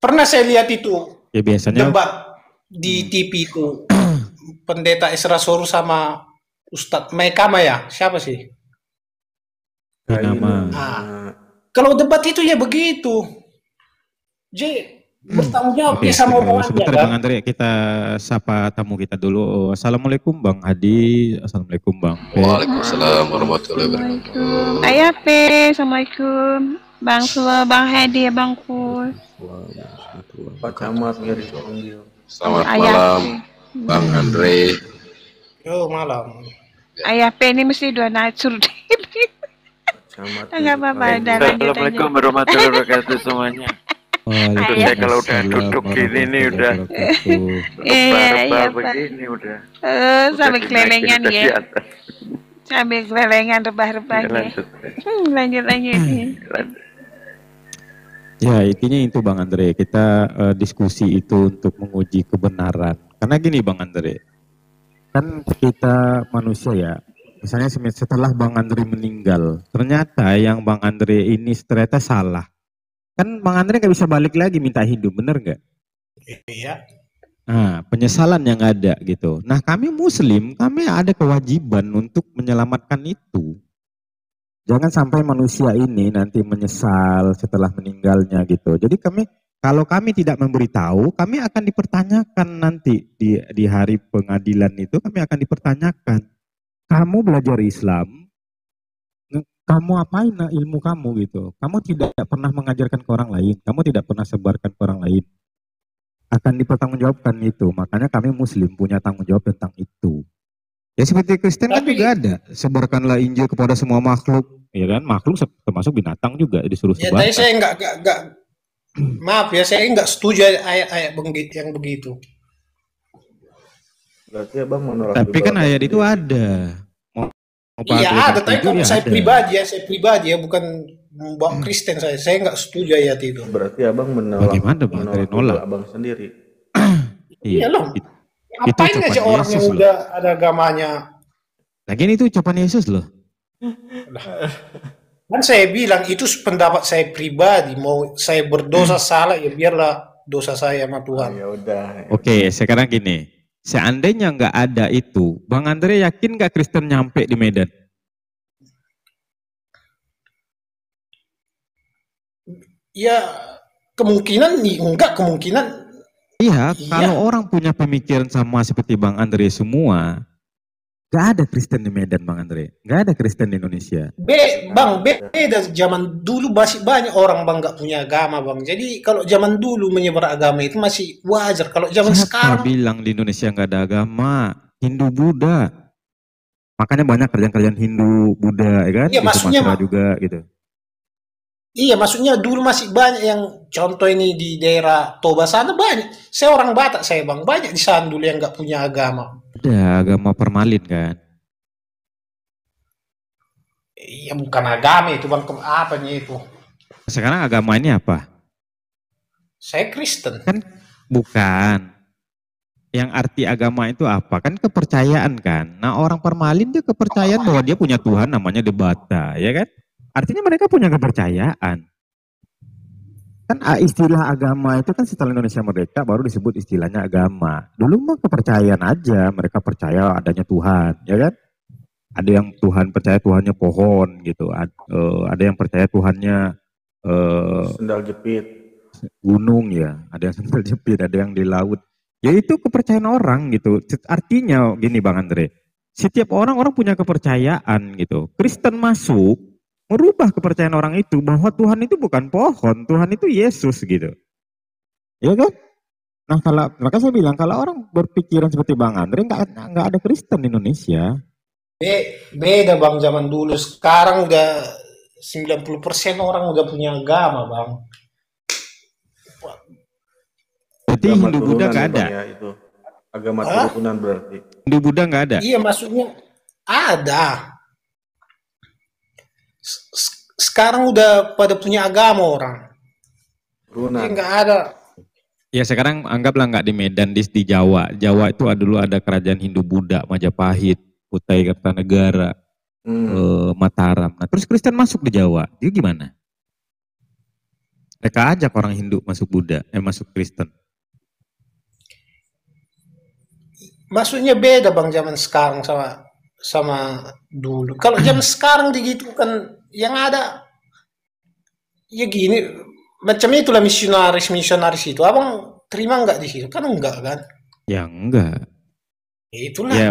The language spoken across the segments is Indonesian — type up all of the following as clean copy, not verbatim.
Pernah saya lihat itu Ya biasanya debat di TV itu Pendeta Esra Soru sama Ustadz Maikama ya, siapa sih? nama. Kalau debat itu ya begitu. Jadi bertanggung jawab Oke, dia sama omongannya. sebentar Bang Andre, kita sapa tamu kita dulu. Assalamualaikum Bang Hadi, assalamualaikum Bang Pe. Waalaikumsalam warahmatullahi wabarakatuh. Ayah Pe, assalamualaikum. Bang Sula, Bang Hadi, Bang Kus. Pak Camat dari Sorongil. Selamat malam, Bang Andre. Yo malam. Ayah Pe ini mesti dua natsur deh. Enggak apa-apa. Assalamualaikum warahmatullahi wabarakatuh semuanya. Saya kalau udah duduk gini nih udah iya begini udah. Sambil kelelengan ya. Sambil kelelengan rebah-rebahnya. Lanjut. Ya intinya itu Bang Andre, kita diskusi itu untuk menguji kebenaran. Karena gini Bang Andre, kan kita manusia ya, misalnya setelah Bang Andre meninggal, ternyata yang Bang Andre ini ternyata salah. Kan Bang Andre gak bisa balik lagi minta hidup, bener gak? Iya. Nah, penyesalan yang ada gitu. Nah kami Muslim, kami ada kewajiban untuk menyelamatkan itu. Jangan sampai manusia ini nanti menyesal setelah meninggalnya gitu. Jadi kalau kami tidak memberitahu, kami akan dipertanyakan nanti di hari pengadilan itu, kami akan dipertanyakan. Kamu belajar Islam, kamu apain ilmu kamu gitu. Kamu tidak pernah mengajarkan ke orang lain, kamu tidak pernah sebarkan ke orang lain. Akan dipertanggungjawabkan itu. Makanya kami Muslim punya tanggung jawab tentang itu. Ya seperti Kristen kan juga ada. Sebarkanlah Injil kepada semua makhluk. Ya kan, makhluk termasuk binatang juga disuruh sebarkan. Ya, tapi saya enggak maaf ya, saya enggak setuju ayat-ayat yang begitu. Berarti Abang menolak. Tapi kan ayat itu ada. Iya ada, tapi kalau saya pribadi ya bukan membawa Kristen saya enggak setuju ayat itu. Berarti Abang menolak. Bagaimana Bang dari nolak? Abang sendiri. Iya loh. Apain aja orang yang udah ada agamanya. Lagian itu ucapan Yesus loh. Kan saya bilang itu pendapat saya pribadi, mau saya berdosa salah ya biarlah dosa saya sama Tuhan. Ya udah. Oke, sekarang gini, seandainya nggak ada itu, Bang Andre yakin nggak Kristen nyampe di Medan? Ya kemungkinan kemungkinan. Iya, kalau orang punya pemikiran sama seperti Bang Andre semua. Gak ada Kristen di Medan Bang Andre, gak ada Kristen di Indonesia. Beda zaman dulu masih banyak orang Bang gak punya agama Bang. Jadi kalau zaman dulu menyebar agama itu masih wajar. Kalau zaman sekarang. Siapa bilang di Indonesia gak ada agama? Hindu Buddha. Makanya banyak kerjaan-kerjaan Hindu Buddha ya kan? Iya maksudnya juga gitu. Iya maksudnya dulu masih banyak yang contoh ini di daerah Toba sana banyak. Saya orang Batak saya Bang, banyak di sana dulu yang gak punya agama. Ada agama permalin kan? Iya bukan agama itu Bang, apanya itu? Sekarang agama ini apa? Saya Kristen. Kan bukan. Yang arti agama itu apa? Kan kepercayaan kan. Nah orang permalin dia kepercayaan bahwa dia punya Tuhan namanya Debata, ya kan? Artinya mereka punya kepercayaan. Kan istilah agama itu kan setelah Indonesia merdeka baru disebut istilahnya agama. Dulu mah kepercayaan aja, mereka percaya adanya Tuhan, ya kan? Ada yang Tuhan percaya Tuhannya pohon gitu, ada yang percaya Tuhannya sendal jepit, gunung ya, ada yang sendal jepit, ada yang di laut. Ya itu kepercayaan orang gitu. Artinya gini Bang Andre, setiap orang punya kepercayaan gitu. Kristen masuk merubah kepercayaan orang itu bahwa Tuhan itu bukan pohon, Tuhan itu Yesus gitu. Ya kan? Nah maka saya bilang kalau orang berpikiran seperti Bang Andre nggak ada Kristen di Indonesia. Beda Bang zaman dulu, sekarang udah 90% orang udah punya agama Bang. Berarti Hindu Buddha nggak ada? Ya, itu. Agama turunan berarti. Hindu Buddha nggak ada? Iya maksudnya ada. Sekarang udah pada punya agama orang. Nggak ada. Ya sekarang anggaplah nggak di Medan, di Jawa. Jawa itu dulu ada kerajaan Hindu Buddha, Majapahit, Kutai Kartanegara, Mataram. Nah terus Kristen masuk di Jawa, itu gimana? Mereka ajak orang Hindu masuk Buddha, masuk Kristen. Maksudnya beda bang zaman sekarang sama dulu. Kalau zaman sekarang begitu kan yang ada ya gini macam itulah misionaris itu. Abang terima nggak di situ? Kan enggak kan? Ya enggak. Itulah. Ya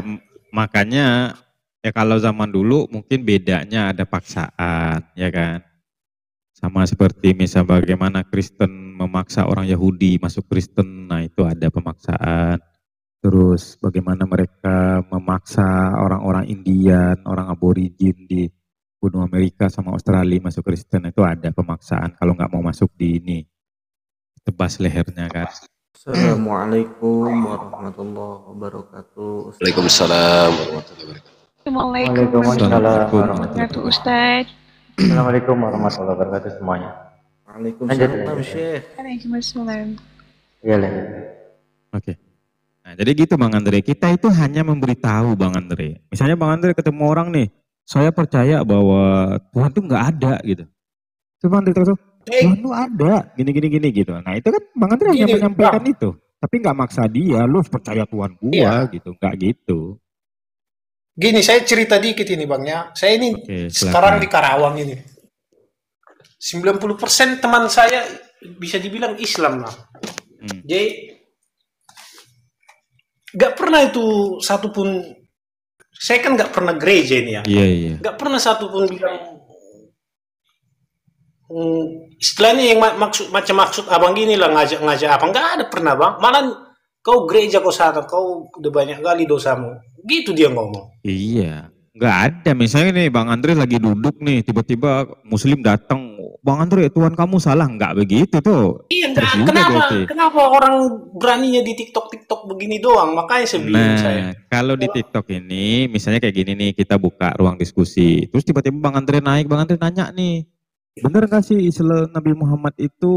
makanya ya kalau zaman dulu mungkin bedanya ada paksaan, ya kan? Sama seperti misal bagaimana Kristen memaksa orang Yahudi masuk Kristen, nah itu ada pemaksaan. Terus bagaimana mereka memaksa orang-orang Indian, orang aborigin di benua Amerika sama Australia masuk Kristen, itu ada pemaksaan. Kalau nggak mau masuk di ini, tebas lehernya kan. Assalamualaikum warahmatullahi wabarakatuh. Waalaikumsalam warahmatullahi wabarakatuh. Waalaikumsalam warahmatullahi Ustaz. Assalamualaikum warahmatullahi wabarakatuh semuanya. Waalaikumsalam Syekh. Waalaikumsalam. Iya, Oke. Nah, jadi gitu Bang Andre, kita itu hanya memberitahu Bang Andre. Misalnya Bang Andre ketemu orang nih, saya percaya bahwa Tuhan itu nggak ada gitu. Terus Bang Andre terus, Tuhan itu ada, gini gitu. Nah itu kan Bang Andre hanya menyampaikan itu, tapi nggak maksa dia, lu percaya Tuhan gua gitu, nggak gitu. Gini, saya cerita dikit ini Bang ya. Saya ini sekarang di Karawang ini. 90% teman saya bisa dibilang Islam lah. Jadi gak pernah itu satupun, saya kan gak pernah gereja ini ya. Iya. Gak pernah satupun bilang, istilahnya yang maksud abang gini lah ngajak apa. Gak ada pernah bang. Malah kau gereja kau sana, kau udah banyak kali dosamu. Gitu dia ngomong. Iya. Gak ada. Misalnya nih Bang Andre lagi duduk nih, tiba-tiba Muslim datang, Bang Andre Tuhan kamu salah. Nggak begitu tuh. Iya, kenapa orang beraninya di TikTok begini doang? Makanya saya bilang saya. Kalau di TikTok ini, misalnya kayak gini nih, kita buka ruang diskusi. Terus tiba-tiba Bang Andre naik, Bang Andre nanya nih, bener nggak sih Islam Nabi Muhammad itu,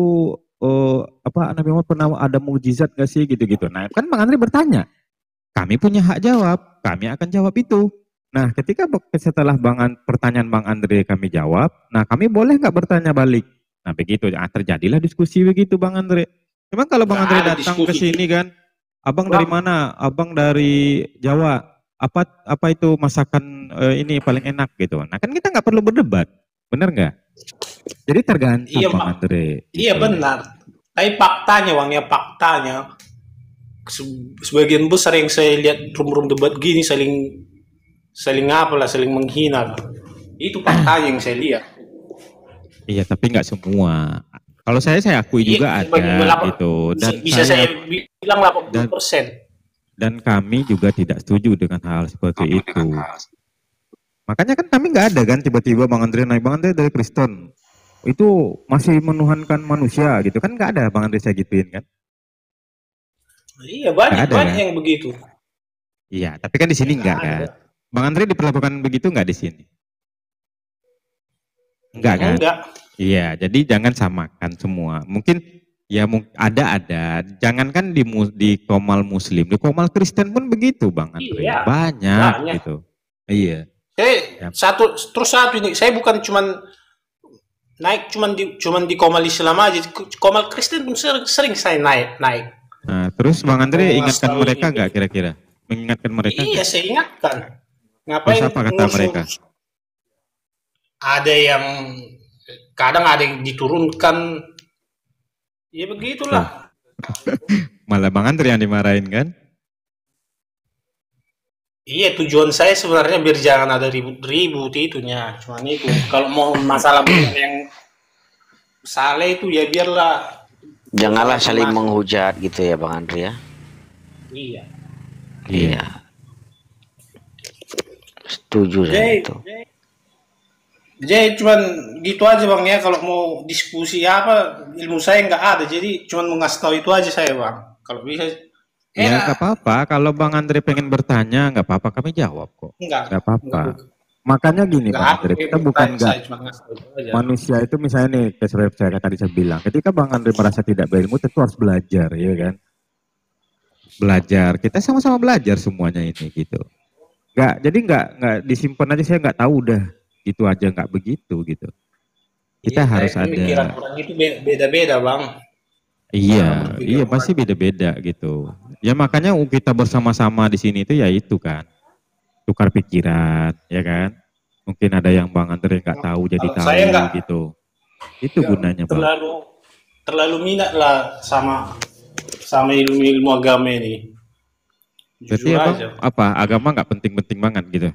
Nabi Muhammad pernah ada mukjizat nggak sih gitu-gitu. Nah kan Bang Andre bertanya, kami punya hak jawab, kami akan jawab itu. Nah, ketika setelah pertanyaan Bang Andre kami jawab, nah kami boleh nggak bertanya balik? Nah begitu, terjadilah diskusi begitu Bang Andre. Memang kalau Bang Andre datang ke sini kan, abang dari mana? Abang dari Jawa. Apa itu masakan ini paling enak gitu? Nah kan kita nggak perlu berdebat, bener nggak? Jadi tergantung Bang Andre. Iya benar. Tapi faktanya Bang ya, faktanya sebagian besar yang saya lihat rum debat gini saling menghina. Itu faktanya yang saya lihat. Iya, tapi nggak semua. Kalau saya akui juga ada gitu. Dan bisa saya bilang 80%. Dan kami juga tidak setuju dengan hal seperti itu. Makanya kan kami nggak ada kan tiba-tiba Bang Andre naik, Bang Andre dari Kristen. Itu masih menuhankan manusia gitu kan, nggak ada Bang Andre saya gituin kan. Iya, banyak yang begitu. Iya, tapi kan di sini nggak kan. Bang Andre diperlakukan begitu nggak di sini? Enggak kan? Enggak. Iya, jadi jangan samakan semua. Mungkin ya ada. Jangankan di Komal Muslim, di Komal Kristen pun begitu Bang Andre. Iya, banyak gitu. Iya. Satu ini, saya bukan cuman naik cuman di Komal Islam aja, Komal Kristen pun sering saya naik. Nah, terus Bang Andre ingatkan mereka nggak kira-kira? Mengingatkan mereka? Iya, saya ingatkan. Ngapain? Apa kata mereka? Ada yang kadang ada yang diturunkan, ya begitulah. Malah Bang Andre yang dimarahin kan? Iya, tujuan saya sebenarnya biar jangan ada ribut itunya. Cuman itu kalau mau masalah yang salah itu ya biarlah. Janganlah saling menghujat gitu ya Bang Andre ya. Iya. Setuju saya itu. Jadi cuman gitu aja Bang ya, kalau mau diskusi apa, ilmu saya nggak ada, jadi cuman mau ngasih tahu itu aja saya Bang. Kalau bisa. Ya nggak apa-apa, kalau Bang Andre pengen bertanya nggak apa-apa, kami jawab kok. Nggak apa-apa. Makanya gini Bang Andre, kita bukan manusia itu misalnya nih, kayak saya tadi saya bilang, ketika Bang Andre merasa tidak berilmu, tentu harus belajar, ya kan? Belajar, kita sama-sama belajar semuanya ini gitu. Jadi nggak disimpan aja, saya nggak tahu udah gitu aja, nggak begitu gitu. Kita harus pemikiran ada. orang itu beda-beda, Bang. Iya, iya pasti beda-beda gitu. Ya makanya kita bersama-sama di sini itu ya itu kan, tukar pikiran, ya kan. Mungkin ada yang Bang Andre nggak tahu jadi Kalau tahu saya nggak gitu. Itu gunanya Bang. terlalu minat lah sama ilmu agama ini. Berarti Jujur Abang aja. apa agama nggak penting-penting banget gitu?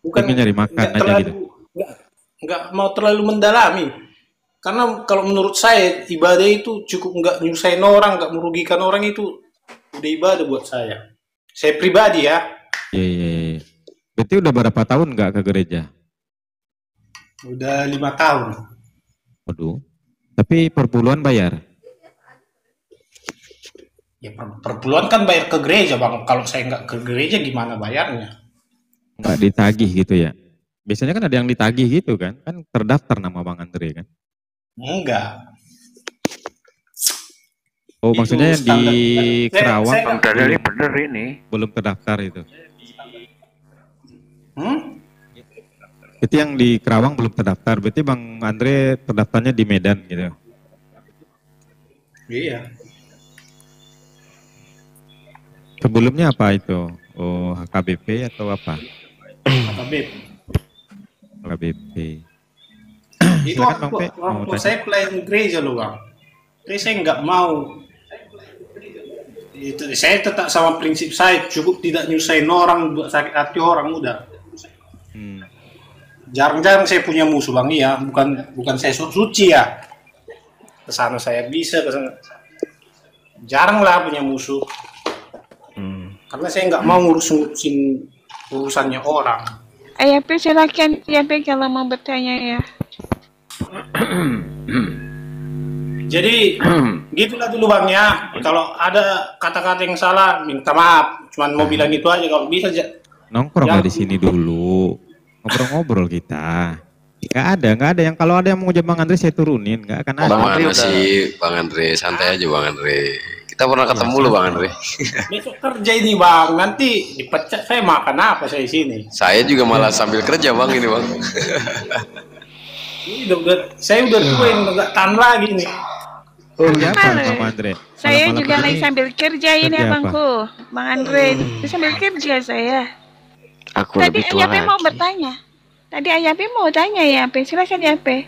Bukan Pengen nyari makan nggak aja terlalu, gitu. nggak mau terlalu mendalami. Karena kalau menurut saya ibadah itu cukup nggak nyusahin orang, nggak merugikan orang, itu udah ibadah buat saya. Saya pribadi ya. Iya, iya, iya. Berarti udah berapa tahun nggak ke gereja? Udah 5 tahun. Waduh. Tapi per bulan bayar? Ya per bulan kan bayar ke gereja, Bang. Kalau saya nggak ke gereja gimana bayarnya? Nggak ditagih gitu ya? Biasanya kan ada yang ditagih gitu kan? Kan terdaftar nama Bang Andre kan? Enggak. Oh, Itu maksudnya yang di standar. Kerawang Saya Bang Daniel bener ini. belum terdaftar itu. Itu Berarti yang di Kerawang belum terdaftar. Berarti Bang Andre terdaftarnya di Medan gitu. Iya. Sebelumnya apa itu? Oh, HKBP atau apa? HKBP. HKBP. Itu Silakan, Bang Pe. waktu saya pelayan gereja loh, Bang. Jadi saya nggak mau. Itu, saya tetap sama prinsip saya, cukup tidak nyusahin orang, buat sakit hati orang, udah. Jarang-jarang saya punya musuh, Bang. Iya, bukan saya suci ya. Kesana saya bisa, kesana. Jarang lah punya musuh. Karena saya nggak mau ngurusin urusannya orang. Ayah Pe, silakan ya Pe kalau mau bertanya ya. Jadi gitulah dulu Bang ya. Kalau ada kata-kata yang salah, minta maaf. Cuman mau bilang itu aja, kalau bisa Nongkrong nggak di sini dulu. Ngobrol-ngobrol kita. Nggak ada yang kalau ada yang mau Bang Andre saya turunin, nggak akan ada. Mana sih Bang Andre, santai aja Bang Andre. Kita pernah ketemu loh Bang Andre. Besok kerja ini Bang, nanti dipecat saya makan apa saya di sini? Saya juga malah sambil kerja Bang ini Bang. Ini saya udah tua yang nggak tahan lagi nih. Oh iya Bang Andre. Saya juga lagi sambil kerja ini abangku, Bang Andre. Sambil kerja saya. Aku Tadi lebih tua Ayah Pe mau lagi. bertanya. Tadi Ayah Pe mau tanya ya Pe, silakan ya Pe.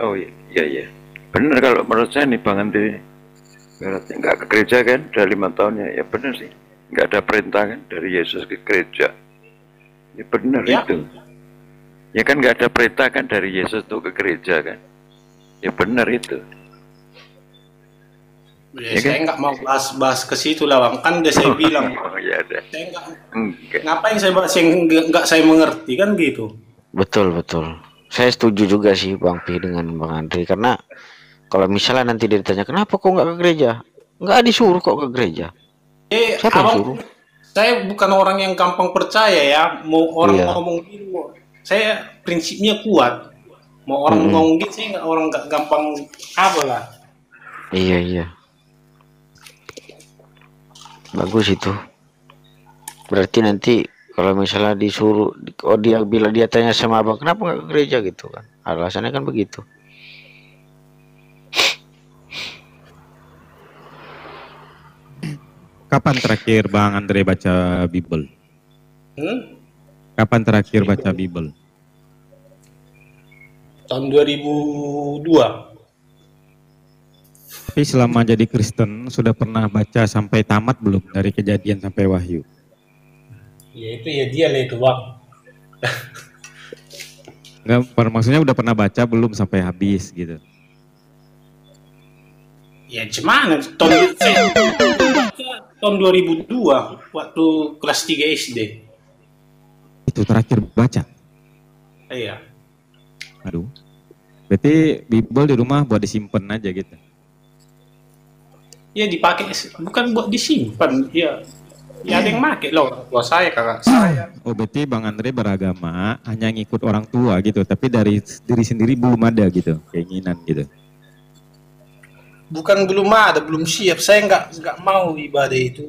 Oh iya. Bener kalau menurut saya nih Bang Andre. Berarti nggak ke gereja kan, udah 5 tahun ya bener sih. Nggak ada perintah kan dari Yesus ke gereja. Ya bener Ya. itu. Ya kan nggak ada perintah kan dari Yesus tuh ke gereja kan. Ya bener itu. Ya, saya nggak mau bahas ke situ lah Bang, kan udah saya bilang. Oh ya ada. Saya nggak, Enggak. ngapain saya bahas yang nggak saya mengerti kan gitu. Betul. Saya setuju juga sih Bang Pi dengan Bang Andri, karena kalau misalnya nanti dia ditanya kenapa kok nggak ke gereja, nggak disuruh kok ke gereja. Siapa yang suruh? Saya bukan orang yang gampang percaya ya. Mau orang Iya. ngomong gitu, saya prinsipnya kuat. Mau orang ngomong gitu, saya nggak gampang apa lah. Iya. Bagus itu. Berarti nanti kalau misalnya disuruh, bila dia tanya sama abang kenapa nggak ke gereja gitu kan, alasannya kan begitu. Kapan terakhir Bang Andre baca Bible? Kapan terakhir baca Bible? Tahun 2002. Tapi selama jadi Kristen sudah pernah baca sampai tamat belum, dari Kejadian sampai Wahyu? Ya itu ya dia lah itu Bang. Enggak, maksudnya udah pernah baca belum sampai habis gitu? Ya gimana? Tahun 2002 waktu kelas 3 SD. Itu terakhir baca? Iya. Aduh. Berarti Bible di rumah buat disimpan aja gitu? Ya dipakai, bukan buat disimpan. Ya ada yang pakai loh, orang tua saya, kakak saya. Oh berarti Bang Andre beragama hanya ngikut orang tua gitu, tapi dari diri sendiri belum ada gitu, keinginan gitu? Bukan belum ada, belum siap. Saya nggak mau ibadah itu.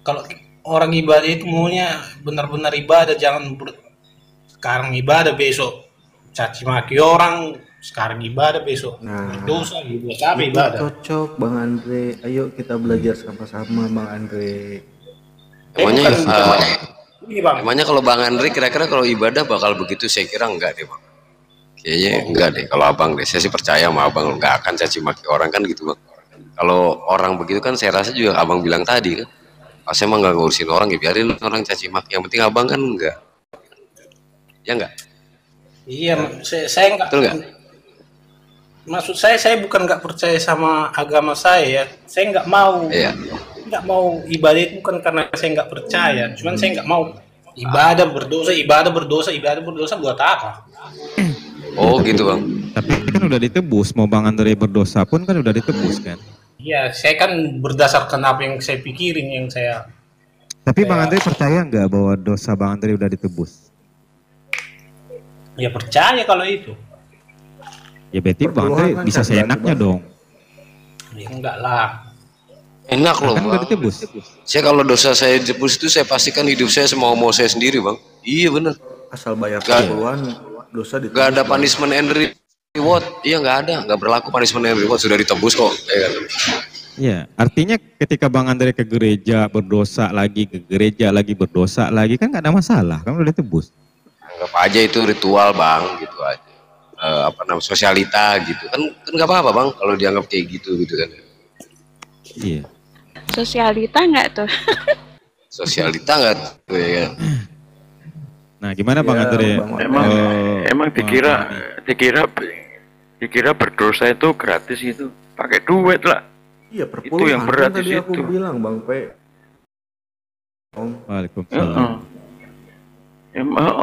Kalau orang ibadah itu maunya benar-benar ibadah, jangan sekarang ibadah besok caci maki orang, sekarang ibadah, besok Nah, dosa, buat apa itu ibadah? cocok Bang Andre. Ayo kita belajar sama-sama Bang Andre. Emangnya Ini Bang, emangnya kalau Bang Andre kira-kira kalau ibadah bakal begitu? Saya kira enggak deh Bang. Kayaknya enggak deh kalau abang deh. Saya sih percaya sama abang enggak akan caci maki orang kan gitu Bang. Kalau orang begitu kan saya rasa juga abang bilang tadi kan. Saya emang nggak ngurusin orang ya, biarin orang caci maki. Yang penting abang kan enggak. Ya enggak? iya, saya enggak. Betul enggak? Maksud saya bukan nggak percaya sama agama saya ya. Saya nggak mau. Iya. Nggak mau ibadah itu bukan karena saya nggak percaya. Cuman saya nggak mau ibadah berdosa buat apa? Oh gitu Bang. Tapi kan udah ditebus, mau Bang Andre berdosa pun kan udah ditebus kan. Iya, saya kan berdasarkan apa yang saya pikirin, yang saya. Tapi Bang Andre percaya nggak bahwa dosa Bang Andre udah ditebus? Ya percaya kalau itu. Ya berarti Bang Andre Perpuluhan bisa kan seenaknya berarti, dong. Ya enggak lah. Enak loh Kan udah Bang. ditebus. Saya kalau dosa saya ditebus itu saya pastikan hidup saya semau-mau saya sendiri Bang. Iya bener. Asal bayar Gak- puluhan dosa ditebus. Gak ada Bang. punishment and reward. Iya nggak ada. Nggak berlaku punishment and reward. Sudah ditebus kok. Ya kan? Iya, artinya ketika Bang Andre ke gereja berdosa lagi, ke gereja lagi berdosa lagi kan nggak ada masalah, kan udah ditebus. Anggap aja itu ritual Bang. Gitu aja. Apa namanya, sosialita gitu kan nggak apa-apa Bang kalau dianggap kayak gitu kan. Iya. Sosialita nggak tuh? Sosialita nggak tuh ya kan? Nah, gimana Bang Ya, Andre? Bang Andre. Emang dikira berdosa itu gratis itu, pakai duit lah. Iya, Itu perpuluhan yang berat kan di tadi aku situ. bilang Bang P. Waalaikumsalam.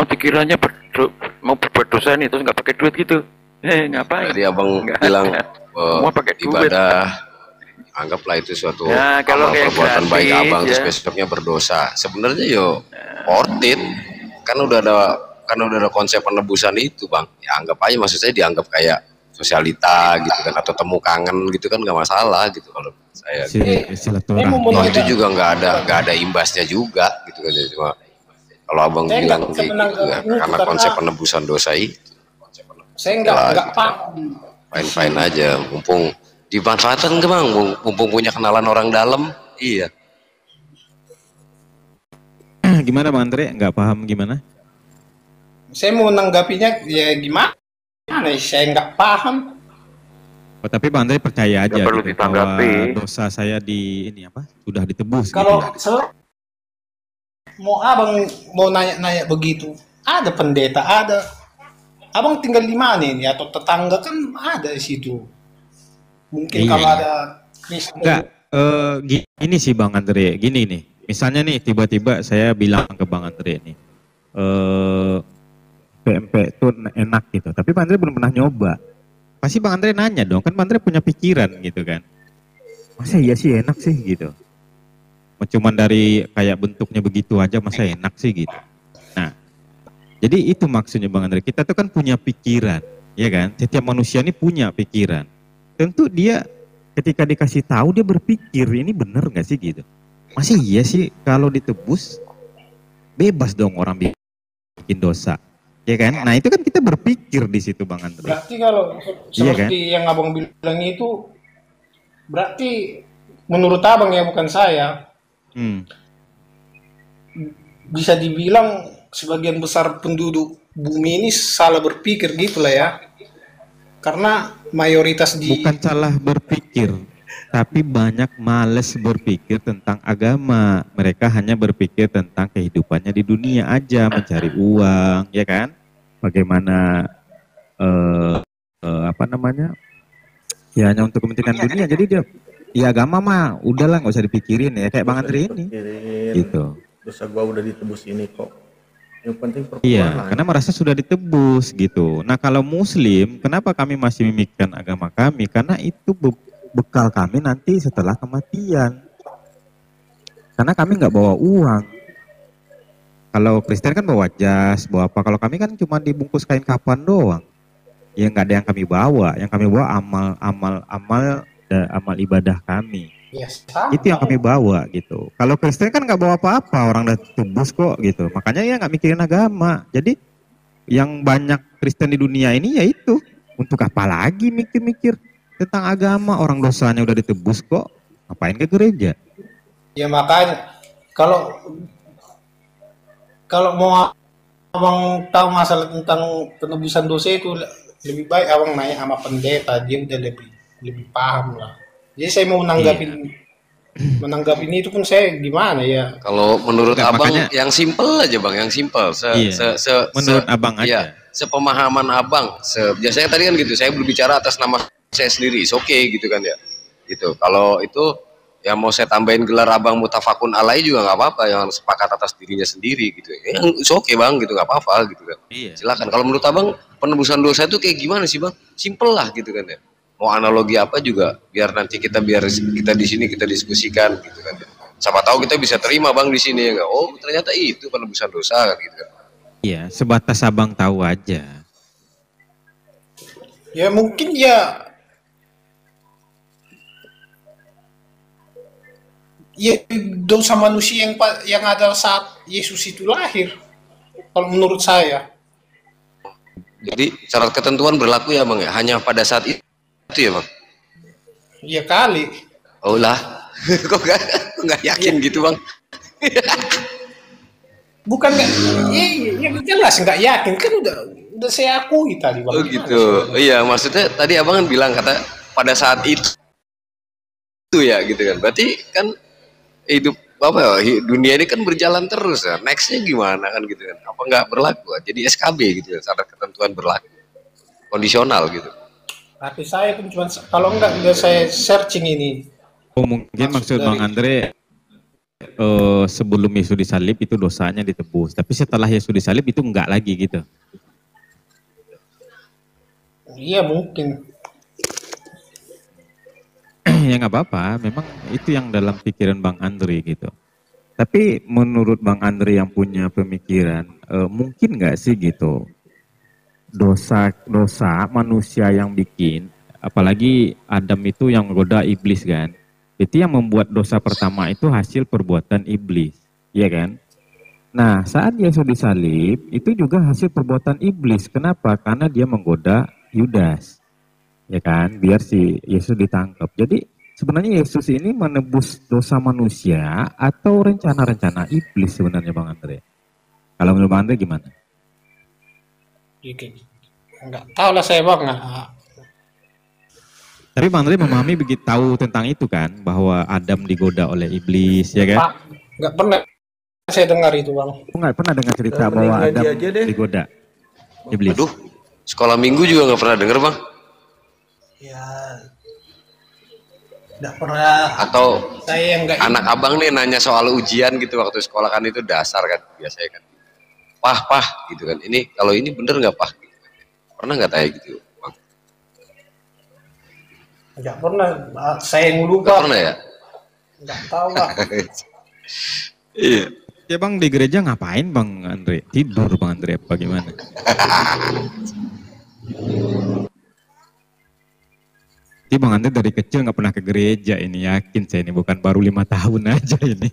Dikiranya mau berbuat dosa nih terus nggak pakai duit gitu. Ngapain? Tadi abang Nggak bilang ada. Semua pakai duit. ibadah, anggaplah itu suatu Ya, kalau amal kayak perbuatan baik gratis, abang terus ya. besoknya berdosa. Sebenarnya yo worth it. Kan udah ada konsep penebusan itu Bang. Ya anggap aja, maksud saya dianggap kayak sosialita gitu kan, atau temu kangen gitu kan, nggak masalah gitu kalau saya. Silaturahmi. Toh itu juga nggak ada imbasnya juga gitu kan, cuma kalau abang Saya bilang nggak kayak senang gitu ya, ini karena karena- konsep penebusan dosa itu. Saya nggak paham. Fine aja, mumpung dimanfaatkan ke Bang, mumpung punya kenalan orang dalam. Iya. Gimana Bang Andre? Nggak paham gimana? Saya mau menanggapinya ya gimana? Saya nggak paham. Oh, tapi Bang Andre percaya aja Nggak perlu gitu, ditanggapi. bahwa dosa saya di ini apa? Sudah ditebus Kalau gitu ya. mau abang mau nanya begitu, ada pendeta, ada. Abang tinggal di mana ini? Atau tetangga kan ada di situ. Mungkin Iya, kalau iya. ada Kristen. Enggak, gini sih Bang Andre, gini nih. Misalnya nih tiba-tiba saya bilang ke Bang Andre nih, PMP itu enak gitu. Tapi Bang Andre belum pernah nyoba. Pasti Bang Andre nanya dong, kan Bang Andre punya pikiran gitu kan. Masa iya sih enak sih gitu. Cuman dari kayak bentuknya begitu aja masa enak sih gitu. Nah, jadi itu maksudnya Bang Andre. Kita tuh kan punya pikiran, ya kan? Setiap manusia ini punya pikiran. Tentu dia ketika dikasih tahu dia berpikir ini bener nggak sih gitu. Masih iya sih kalau ditebus bebas dong orang bikin dosa, ya kan? Nah itu kan kita berpikir di situ Bang Andre. Berarti kalau Iya, seperti yang abang bilang itu, berarti menurut abang ya, bukan saya, bisa dibilang sebagian besar penduduk bumi ini salah berpikir gitulah ya. Karena mayoritas Bukan salah berpikir, tapi banyak males berpikir tentang agama. Mereka hanya berpikir tentang kehidupannya di dunia aja, mencari uang, ya kan? Bagaimana apa namanya? Ya hanya untuk kepentingan dunia. Jadi dia, ya agama mah udahlah nggak usah dipikirin ya, kayak Bang Andre ini. Gitu. Dosa gua udah ditebus ini kok. Yang penting perpuluhan Iya, lah. karena merasa sudah ditebus gitu. Nah kalau Muslim, kenapa kami masih memikirkan agama kami? Karena itu bekal kami nanti setelah kematian. Karena kami nggak bawa uang. Kalau Kristen kan bawa jas, bawa apa? Kalau kami kan cuma dibungkus kain kapan doang. Ya nggak ada yang kami bawa. Yang kami bawa amal ibadah kami. ya, sama. Itu yang kami bawa gitu. Kalau Kristen kan nggak bawa apa-apa, orang udah tebus kok gitu. Makanya ya nggak mikirin agama. Jadi yang banyak Kristen di dunia ini yaitu untuk apa lagi mikir-mikir tentang agama, orang dosanya udah ditebus kok, ngapain ke gereja? Ya makanya kalau mau abang tahu masalah tentang penebusan dosa itu lebih baik abang nanya sama pendeta, dia udah lebih paham lah. Jadi saya mau menanggapin itu pun saya gimana ya? Kalau menurut Enggak, abang makanya- yang simpel aja bang, yang simpel. Menurut abang aja. Sepemahaman abang. Biasanya tadi kan gitu, saya berbicara atas nama saya sendiri, oke gitu kan ya. Gitu. Kalau itu ya mau saya tambahin gelar abang mutafakun alai juga nggak apa-apa, yang sepakat atas dirinya sendiri gitu. Ya, oke bang gitu, nggak apa-apa gitu kan. Iya. Silakan. Kalau menurut abang penebusan dosa itu kayak gimana sih bang? Simpel lah gitu kan ya. Mau analogi apa juga biar kita di sini kita diskusikan gitu kan. Siapa tahu kita bisa terima bang di sini ya enggak. Oh ternyata itu penebusan dosa kan gitu kan. Iya, sebatas abang tahu aja. Ya mungkin ya dosa manusia yang ada saat Yesus itu lahir. Kalau menurut saya. Jadi syarat ketentuan berlaku ya bang ya, hanya pada saat itu ya bang. Iya kali. Oh lah, kok nggak yakin gitu bang? Bukan nggak, ya jelas nggak yakin kan udah saya akui tadi bang. Oh gitu, iya maksudnya tadi abang kan bilang kata pada saat itu ya gitu kan. Berarti kan hidup dunia ini kan berjalan terus ya. Nextnya gimana kan gitu kan? Apa nggak berlaku? Jadi SKB gitu ya, syarat ketentuan berlaku, kondisional gitu. Tapi saya pun cuma kalau enggak udah saya searching ini. Oh mungkin maksud Bang Andre sebelum Yesus disalib itu dosanya ditebus, tapi setelah Yesus disalib itu enggak lagi gitu. Iya mungkin. Ya nggak apa-apa, memang itu yang dalam pikiran Bang Andre gitu. Tapi menurut Bang Andre yang punya pemikiran, mungkin nggak sih gitu dosa manusia yang bikin, apalagi Adam itu yang menggoda iblis kan, itu yang membuat dosa pertama itu hasil perbuatan iblis, ya kan? Nah saat Yesus disalib itu juga hasil perbuatan iblis. Kenapa? Karena dia menggoda Yudas, ya kan, biar si Yesus ditangkap. Jadi sebenarnya Yesus ini menebus dosa manusia atau rencana-rencana iblis sebenarnya Bang Andre? Kalau menurut Bang Andre gimana? Enggak tahu lah saya bang. Tapi Bang Andre memahami begitu tahu tentang itu kan, bahwa Adam digoda oleh iblis, ya kan? Pak, enggak pernah saya dengar itu bang. Enggak pernah dengar cerita bahwa Adam digoda iblis. Aduh, sekolah minggu juga nggak pernah denger bang? Ya, enggak pernah. Atau saya enggak. Anak abang nih nanya soal ujian gitu waktu sekolah kan, itu dasar kan biasanya kan. Pah gitu kan. Ini kalau ini bener nggak pah? Gitu. Pernah nggak tanya gitu? Bang? Enggak pernah. Saya yang lupa. Nggak pernah ya? Enggak tahu lah. Iya. Ya Bang, di gereja ngapain Bang Andre? Tidur Bang Andre apa gimana? Jadi Bang Andre dari kecil nggak pernah ke gereja ini, yakin saya ini, bukan baru 5 tahun aja ini.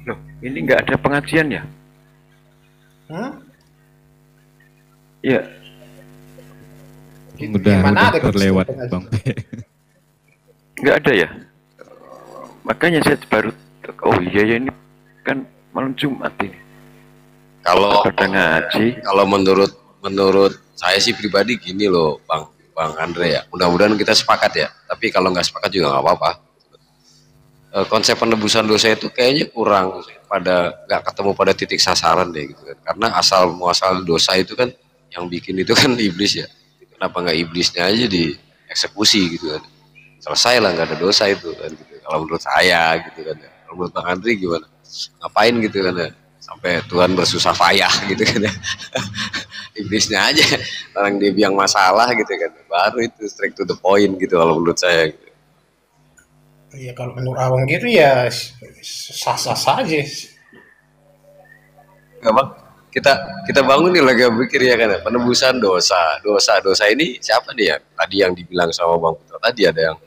Loh, ini nggak ada pengajian ya? Iya. Udah terlewat Bang P. Nggak ada ya? Makanya saya baru, oh iya ya, ini kan malam Jumat ini. Kalau pada ngaji. Kalau menurut saya sih pribadi gini loh Bang Andre ya. Mudah-mudahan kita sepakat ya. Tapi kalau nggak sepakat juga nggak apa-apa. Konsep penebusan dosa itu kayaknya kurang nggak ketemu pada titik sasaran deh gitu kan. Karena asal muasal dosa itu kan yang bikin itu kan iblis ya. Kenapa nggak iblisnya aja dieksekusi gitu kan? Selesai lah, nggak ada dosa itu kan gitu. Kalau menurut saya gitu kan. Kalau menurut Bang Andre gimana? Ngapain gitu kan ya? Sampai Tuhan bersusah payah gitu kan ya. Iblisnya aja orang dia biang masalah gitu kan. Baru itu straight to the point gitu kalau menurut saya gitu. Iya kalau menurut abang gitu ya sah-sah saja. Enggak bang, kita bangun nih lagi berpikir ya kan, penebusan dosa ini siapa nih ya? Tadi yang dibilang sama Bang Putra tadi ada yang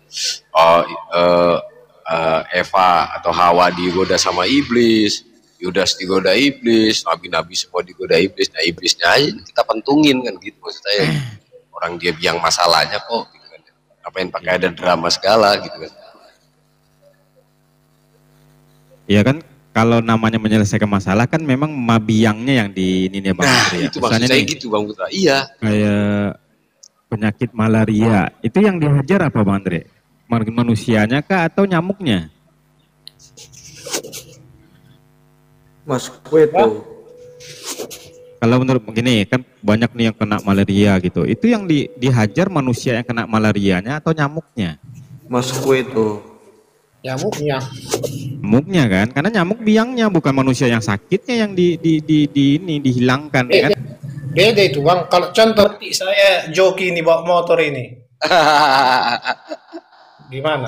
Eva atau Hawa digoda sama iblis, Yudas digoda iblis, nabi-nabi semua digoda iblis. Nah iblisnya aja kita pentungin kan gitu maksud saya. Orang dia biang masalahnya kok gitu kan. Ngapain pakai ada drama segala gitu kan. Iya kan, kalau namanya menyelesaikan masalah kan memang mabiangnya yang di ini ya Bang Andre ya. Itu maksud saya gitu Bang Putra. Iya. Kayak penyakit malaria, itu yang dihajar apa Bang Andre? Manusianya kah atau nyamuknya? Mas kue tuh. Kalau menurut begini kan banyak nih yang kena malaria gitu. Itu yang dihajar manusia yang kena malarianya atau nyamuknya? Mas kue tuh. Nyamuknya. Nyamuknya kan, karena nyamuk biangnya bukan manusia yang sakitnya yang dihilangkan kan. Beda itu Bang. Kalau contoh saya joki ini bawa motor ini. Gimana?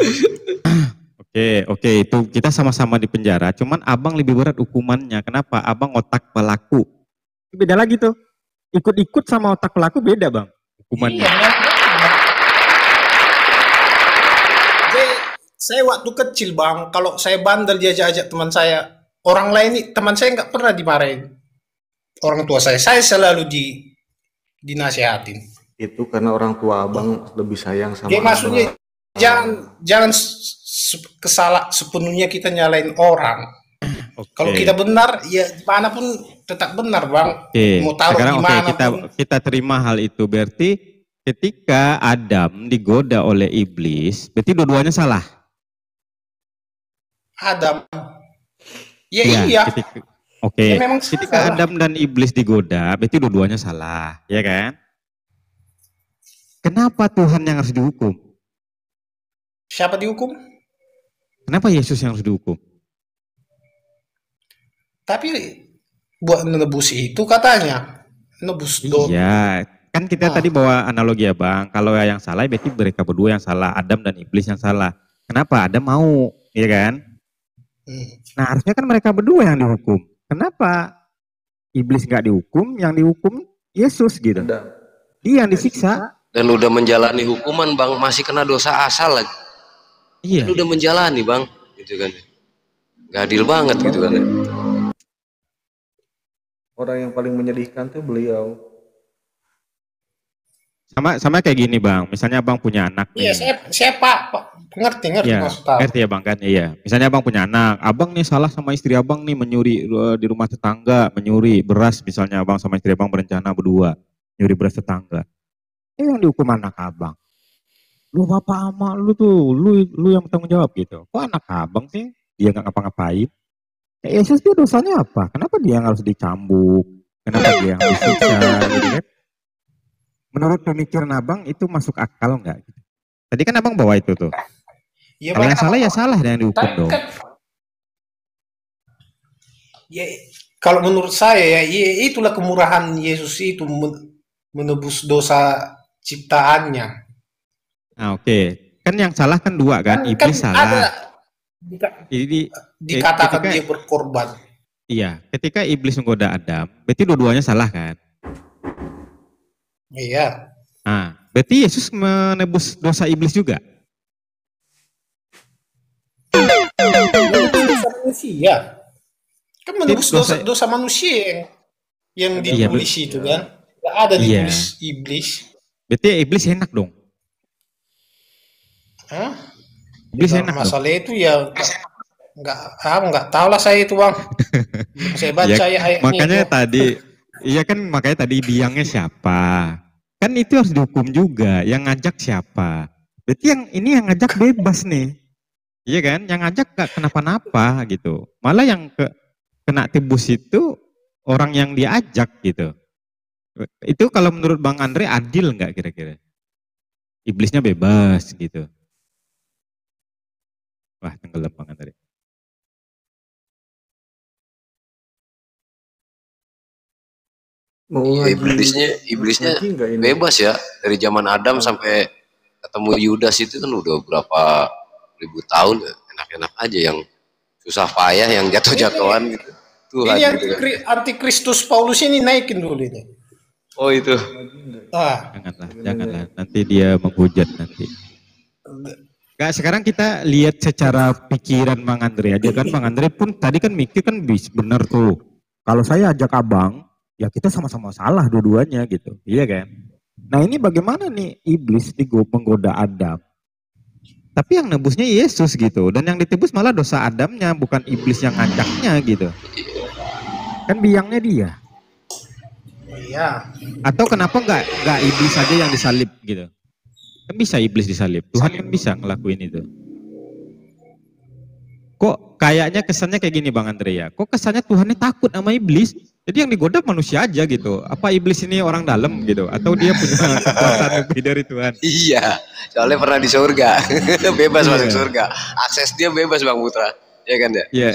Oke, itu kita sama-sama di penjara, cuman abang lebih berat hukumannya. Kenapa? Abang otak pelaku. Beda lagi tuh. Ikut-ikut sama otak pelaku beda Bang hukumannya. Iya, saya waktu kecil Bang, kalau saya bandel diajak-ajak teman saya, orang lain nih, teman saya nggak pernah dimarahin. Orang tua saya selalu dinasihatin. Itu karena orang tua abang lebih sayang sama Jadi maksudnya jangan sepenuhnya kita nyalain orang. Kalau kita benar, ya dimanapun tetap benar Bang. Mau taruh sekarang dimana kita terima hal itu. Berarti ketika Adam digoda oleh iblis, berarti dua-duanya salah. Adam. Ya iya. Oke. Ya, memang ketika salah. Adam dan iblis digoda, berarti dua-duanya salah, ya kan? Kenapa Tuhan yang harus dihukum? Siapa dihukum? Kenapa Yesus yang harus dihukum? Tapi buat menebus itu katanya nebus dosa. Iya, kan kita tadi bawa analogi ya Bang. Kalau yang salah berarti mereka berdua yang salah, Adam dan iblis yang salah. Kenapa? Adam mau, ya kan? Nah harusnya kan mereka berdua yang dihukum. Kenapa iblis nggak dihukum? Yang dihukum Yesus gitu. Dia yang disiksa. Dan udah menjalani hukuman Bang, masih kena dosa asal lagi. Iya. Dan udah menjalani Bang, gitu kan. Gak adil banget gitu kan. Orang yang paling menyedihkan tuh beliau. Sama kayak gini Bang, misalnya Bang punya anak nih. Iya, saya Pak. Ngerti Ya, maksudnya. ngerti ya Bang kan? Iya. Misalnya Abang punya anak, Abang nih salah sama istri Abang nih menyuri di rumah tetangga, menyuri beras misalnya Abang sama istri Abang berencana berdua nyuri beras tetangga. Yang dihukum anak Abang. Lu bapak ama lu tuh, lu yang bertanggung jawab gitu. Kok anak Abang sih dia nggak ngapa-ngapain? Yesus tuh dosanya apa? Kenapa dia yang harus dicambuk? Kenapa dia yang disiksa gitu kan? Menurut pemikiran Abang itu masuk akal nggak? Tadi kan Abang bawa itu tuh. Ya, kalau yang salah ya salah yang dihukum dong. Ya, kalau menurut saya ya itulah kemurahan Yesus itu menebus dosa ciptaannya. Nah, oke. Kan yang salah kan dua kan, iblis salah. Dikatakan dia berkorban. Iya, ketika iblis menggoda Adam, berarti dua-duanya salah kan? Iya. Nah, berarti Yesus menebus dosa iblis juga? Dosa manusia. Kan menebus dosa manusia yang ditulis itu kan. Gak ada ditulis iblis. Berarti iblis enak dong? Hah? Iblis enak masalah dong? itu ya nggak tahu lah saya itu Bang. Saya baca ya ayatnya makanya itu. Tadi iya kan, makanya tadi biangnya siapa? Kan itu harus dihukum juga. Yang ngajak siapa? Berarti yang ini yang ngajak bebas nih. Iya kan? Yang ngajak gak kenapa-napa gitu. Malah yang kena tebus itu orang yang diajak gitu. Itu kalau menurut Bang Andre adil nggak kira-kira? Iblisnya bebas gitu. Wah, tenggelam Bang Andre. Ya, iblisnya bebas ya. Dari zaman Adam sampai ketemu Yudas itu kan udah berapa ribu tahun ya. Enak-enak aja, yang susah payah, yang jatuh-jatuhan gitu. Tuhan, ini yang gitu kan. antikristus Paulus ini naikin dulu ini. Oh itu. Janganlah. Nanti dia menghujat nanti. Gak, sekarang kita lihat secara pikiran Bang Andre aja kan. Bang Andre pun tadi kan mikir kan bener tuh. Kalau saya ajak abang, ya kita sama-sama salah dua-duanya gitu. Iya kan? Nah ini bagaimana nih iblis menggoda Adam. Tapi yang nebusnya Yesus gitu. Dan yang ditebus malah dosa Adamnya, bukan iblis yang ngajaknya gitu. Kan biangnya dia. Iya. Atau kenapa nggak iblis aja yang disalib gitu? Kan bisa iblis disalib. Tuhan kan bisa ngelakuin itu. Kok kayaknya kesannya kayak gini Bang Andre ya? Kok kesannya Tuhannya takut sama iblis? Jadi yang digoda manusia aja gitu. Apa iblis ini orang dalam gitu? Atau dia punya kekuasaan lebih dari Tuhan? Iya, soalnya pernah di surga. Bebas masuk surga. Akses dia bebas Bang Putra. Ya kan ya? Iya,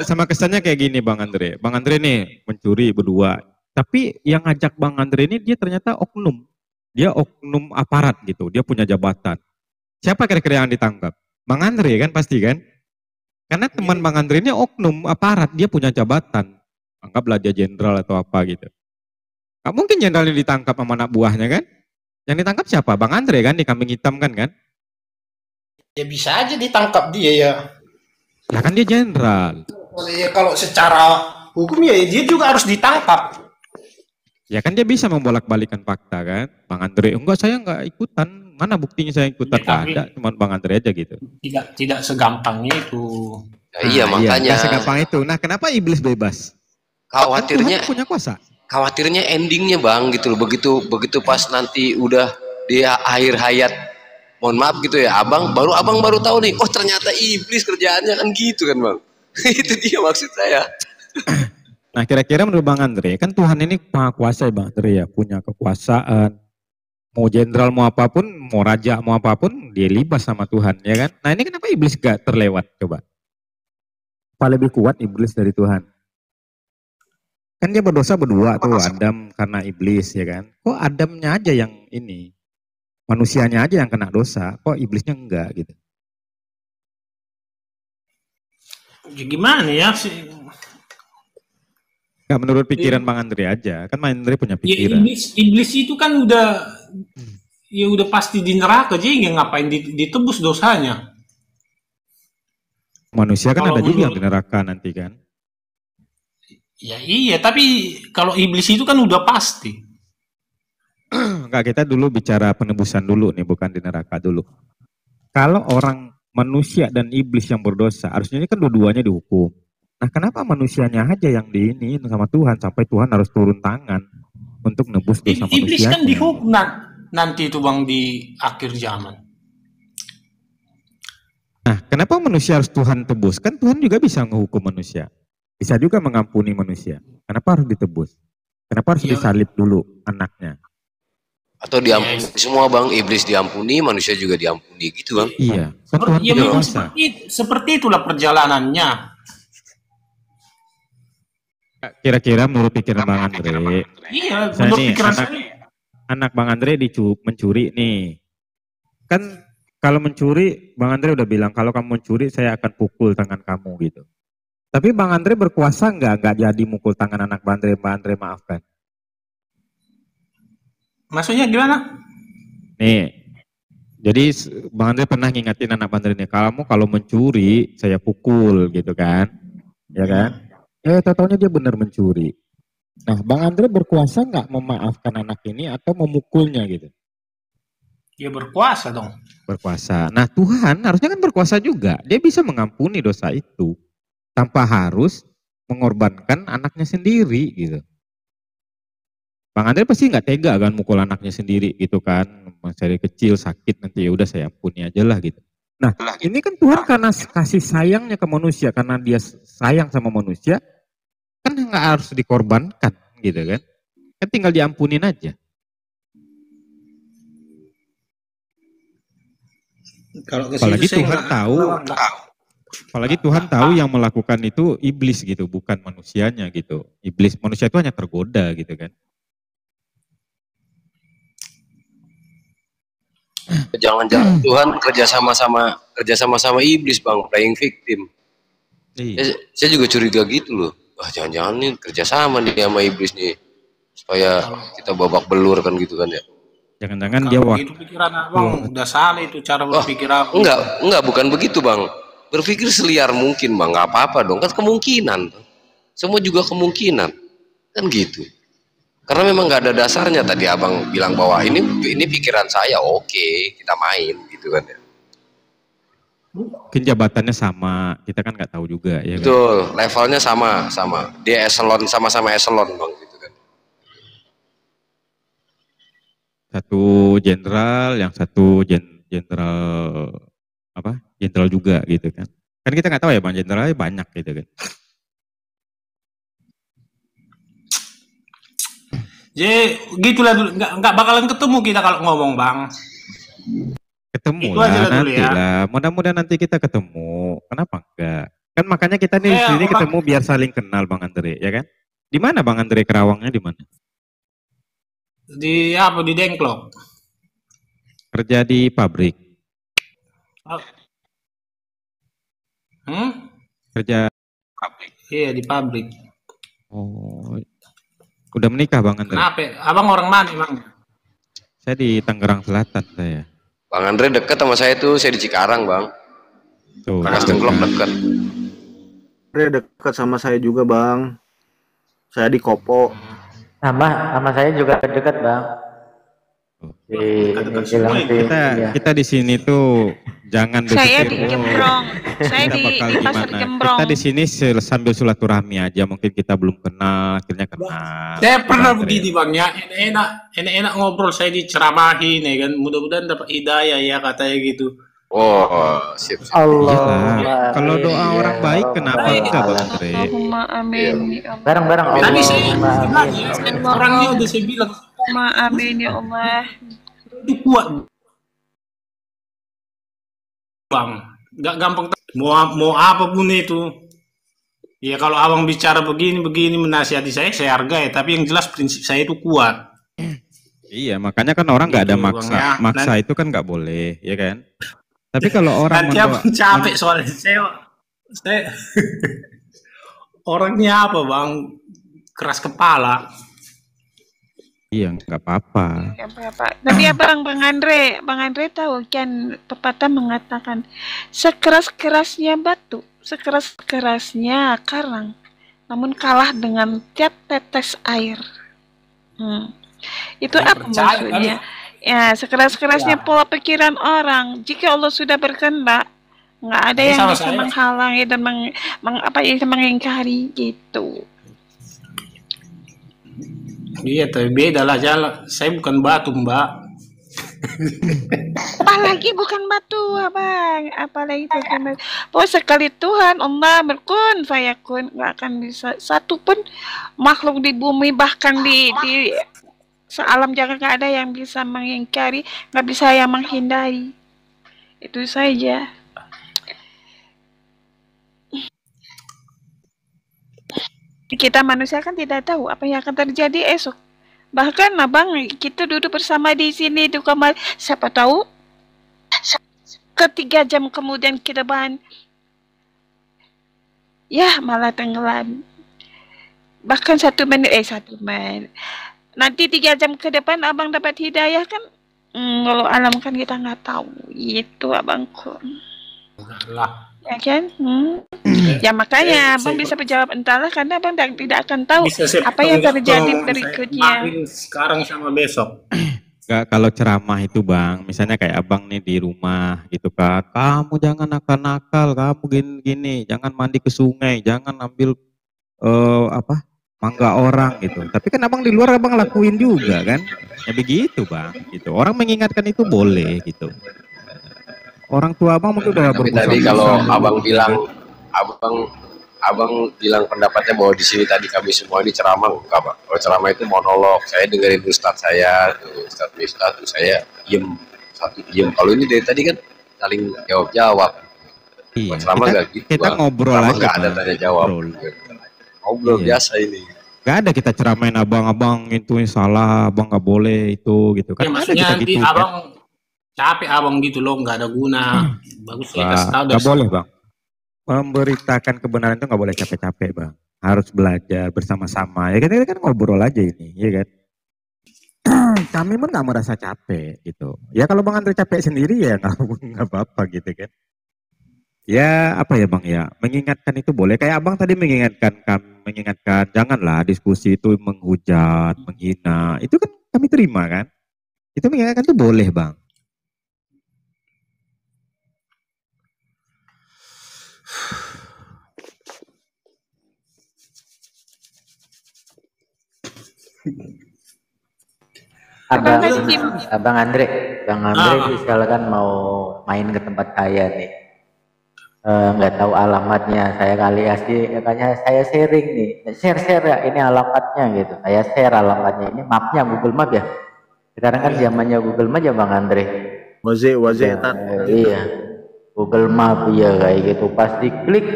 sama kesannya kayak gini Bang Andre. Bang Andre nih mencuri berdua. Tapi yang ngajak Bang Andre ini dia ternyata oknum. Dia oknum aparat gitu, dia punya jabatan. Siapa kira-kira yang ditangkap? Bang Andre kan pasti kan? Karena teman Bang Andre ini oknum aparat, dia punya jabatan. Anggaplah dia jenderal atau apa gitu. Gak mungkin jenderal ini ditangkap sama anak buahnya kan? Yang ditangkap siapa? Bang Andre kan, di kambing hitam kan? Ya bisa aja ditangkap dia ya. Ya kan dia jenderal. Ya kalau secara hukum ya dia juga harus ditangkap. Ya kan dia bisa membolak-balikan fakta kan. Bang Andre, enggak saya enggak ikutan. Mana buktinya saya ikutan? Ya, ada, cuma Bang Andre aja gitu. Tidak segampang itu. Nah, iya makanya. Iya, segampang itu. Nah kenapa iblis bebas? Khawatirnya punya kuasa. Khawatirnya endingnya Bang gitu loh. Begitu pas nanti udah di akhir hayat, mohon maaf gitu ya, abang baru tahu nih, oh ternyata iblis kerjaannya kan gitu kan Bang. Itu dia maksud saya. Nah kira-kira menurut Bang Andre, kan Tuhan ini maha kuasa ya Bang Andre ya, punya kekuasaan. Mau jenderal mau apapun, mau raja mau apapun, dia libas sama Tuhan ya kan. Nah ini kenapa iblis gak terlewat coba? Apa lebih kuat iblis dari Tuhan? Kan dia berdosa berdua tuh, Adam karena iblis ya kan. Kok Adamnya aja yang ini, manusianya aja yang kena dosa, kok iblisnya enggak gitu? Ya gimana ya sih? Gak menurut pikiran Bang Andre aja, kan Bang Andre punya pikiran. Ya, iblis itu kan udah pasti di neraka, jadi ngapain ditebus dosanya? Manusia kan ada juga yang di neraka nanti kan. Ya iya, tapi kalau iblis itu kan udah pasti. Enggak, kita dulu bicara penebusan dulu nih, bukan di neraka dulu. Kalau orang manusia dan iblis yang berdosa, harusnya ini kan dua-duanya dihukum. Nah kenapa manusianya aja yang diinin sama Tuhan sampai Tuhan harus turun tangan untuk nebus dosa manusia? Iblis kan dihukum nanti itu Bang di akhir zaman. Nah kenapa manusia harus Tuhan tebus? Kan Tuhan juga bisa menghukum manusia. Bisa juga mengampuni manusia. Kenapa harus ditebus? Kenapa harus disalib dulu anaknya? Atau diampuni semua Bang, iblis diampuni, manusia juga diampuni gitu Bang. Iya. Kan Tuhan ya memang seperti itulah perjalanannya. Kira-kira menurut pikiran Bang Andre, iya, menurut pikiran saya. Anak Bang Andre mencuri nih. Kan kalau mencuri, Bang Andre udah bilang, kalau kamu mencuri saya akan pukul tangan kamu gitu. Tapi Bang Andre berkuasa nggak jadi mukul tangan anak Bang Andre maafkan. Maksudnya gimana? Nih, jadi Bang Andre pernah ngingetin anak Bang Andre nih, kamu kalau mencuri saya pukul gitu kan, ya kan? Taunya dia benar mencuri. Nah, Bang Andre berkuasa nggak memaafkan anak ini atau memukulnya gitu? Ya berkuasa dong. Berkuasa. Nah, Tuhan harusnya kan berkuasa juga. Dia bisa mengampuni dosa itu tanpa harus mengorbankan anaknya sendiri gitu. Bang Andre pasti nggak tega kan mukul anaknya sendiri gitu kan. Dari kecil sakit nanti ya udah saya ampuni aja lah gitu. Nah, ini kan Tuhan karena kasih sayangnya ke manusia, karena dia sayang sama manusia, kan nggak harus dikorbankan gitu kan. Kan tinggal diampunin aja. Apalagi Tuhan tahu, apalagi Tuhan tahu yang melakukan itu iblis gitu, bukan manusianya gitu. Iblis, manusia itu hanya tergoda gitu kan. Jangan-jangan Tuhan kerja sama iblis Bang, playing victim. Iya. Saya juga curiga gitu loh. Wah jangan-jangan nih kerja sama nih sama iblis nih supaya kita babak belur kan gitu kan ya. Jangan-jangan dia Begitu pikiran abang udah salah itu cara berpikir aku. Enggak, bukan begitu bang. Berpikir seliar mungkin bang, nggak apa-apa dong. Kan kemungkinan, semua juga kemungkinan, kan gitu. Karena memang nggak ada dasarnya. Tadi abang bilang bahwa ini pikiran saya, oke, kita main, gitu kan ya. Mungkin jabatannya sama, kita kan nggak tahu juga ya. Betul, kan? Levelnya sama. Dia eselon, sama-sama eselon bang. Satu jenderal, yang satu jenderal apa? Jenderal juga gitu kan. Kan kita nggak tahu ya bang, jenderalnya banyak gitu kan. Jadi gitulah dulu, nggak bakalan ketemu kita kalau ngomong bang. Ketemu lah nanti lah, mudah-mudahan nanti kita ketemu. Kenapa enggak? Kan makanya kita nih di sini ketemu biar saling kenal bang Andre, ya kan? Di mana bang Andre Kerawangnya di mana? Di apa? Di Dengklok. Kerja di pabrik. Kerja pabrik. Iya di pabrik. Oh, udah menikah bang Andre? Kenapa? Abang orang mana emang? Saya di Tangerang Selatan saya. Bang Andre dekat sama saya tuh, saya di Cikarang bang. Tuh. Rangkas Dengklok dekat. Andre dekat sama saya juga bang. Saya di Kopo. Sama saya juga dekat bang. Kita di sini tuh jangan saya berpikir, di Gembrong, saya di pasar Gembrong. Kita di sini sambil silaturahmi aja, mungkin kita belum kenal, akhirnya kenal. Saya pernah begini bang ya, enak ngobrol, saya diceramahin ya kan, mudah-mudahan dapat hidayah ya katanya gitu. Oh, sip. Allah. Kalau doa orang baik kenapa enggak bang Andre? Allahumma amin. Bareng-bareng Allah. Tadi saya orangnya udah saya bilang. Allahumma amin ya Allah. Itu kuat bang, nggak gampang. Mau apapun itu. Ya kalau abang bicara begini menasihati saya hargai. Tapi yang jelas prinsip saya itu kuat. Iya, makanya kan orang nggak ada maksa itu kan nggak boleh, ya kan? Tapi kalau orang nanti abang capek soalnya saya orangnya apa bang, keras kepala. Iya, nggak apa-apa. Tapi ya Bang Andre tahu kan pepatah mengatakan sekeras-kerasnya batu, sekeras-kerasnya karang, namun kalah dengan tiap tetes air. Itu apa maksudnya? Ya, sekeras-kerasnya pola pikiran orang. Jika Allah sudah berkehendak, nggak ada yang bisa menghalangi dan mengingkari gitu. Iya, tapi beda lah jalan. Saya bukan batu, Mbak. Apalagi bukan batu, abang. Apalagi bukan batu. Bahwa sekali Tuhan Allah berkun fayakun, nggak akan bisa satu pun makhluk di bumi bahkan di sealam jagat nggak ada yang bisa mengingkari, nggak bisa yang menghindari. Itu saja. Kita manusia kan tidak tahu apa yang akan terjadi esok. Bahkan abang kita duduk bersama di sini di kamar, siapa tahu ketiga jam kemudian kita ya malah tenggelam. Bahkan 1 menit. Nanti 3 jam ke depan abang dapat hidayah kan? Kalau alam kan kita nggak tahu. Itu abangku. Lah. Ya kan? Ya makanya abang bisa menjawab entahlah karena abang tidak akan tahu apa yang terjadi berikutnya. Sekarang sama besok. Enggak, kalau ceramah itu bang, misalnya kayak abang nih di rumah gitu kan, kamu jangan nakal-nakal, kamu gini-gini, jangan mandi ke sungai, jangan ambil mangga orang gitu. Tapi kan abang di luar abang lakuin juga kan, ya begitu bang. Gitu. Orang mengingatkan itu boleh gitu. Orang tua abang mungkin udah tapi tadi kalau abang bilang abang bilang pendapatnya bahwa di sini tadi kami semua ini ceramah, enggak bang. Kalau ceramah itu monolog, saya dengerin ustadz saya, ustadz saya diem. Kalau ini dari tadi kan saling jawab. Iya, ceramah nggak gitu. Kita bang. Ngobrol aja. Nggak ada tanya jawab. Ngobrol biasa ini. Gak ada kita ceramain abang itu salah, abang nggak boleh itu gitu kan. Ya, maksudnya nanti gitu, abang kan? Capek abang gitu loh, nggak ada guna. Bagus ya kasih tahu. Nggak boleh bang. Memberitakan kebenaran itu nggak boleh capek-capek bang. Harus belajar bersama-sama. Ya kita kan ngobrol aja ini, ya kan. kami pun nggak merasa capek gitu. Ya kalau Bang Andre capek sendiri ya nggak apa-apa gitu kan. Ya apa ya Bang ya, mengingatkan itu boleh. Kayak Abang tadi mengingatkan janganlah diskusi itu menghujat, menghina. Itu kan kami terima kan. Itu mengingatkan itu boleh Bang. Bang Andre misalkan mau main ke tempat saya nih, nggak tahu alamatnya, saya kali katanya saya sharing nih, share ya ini alamatnya gitu, saya share alamatnya, ini mapnya Google Map ya, sekarang kan zamannya Google Map ya Bang Andre. Waze iya, Google Map ya kayak gitu, pas diklik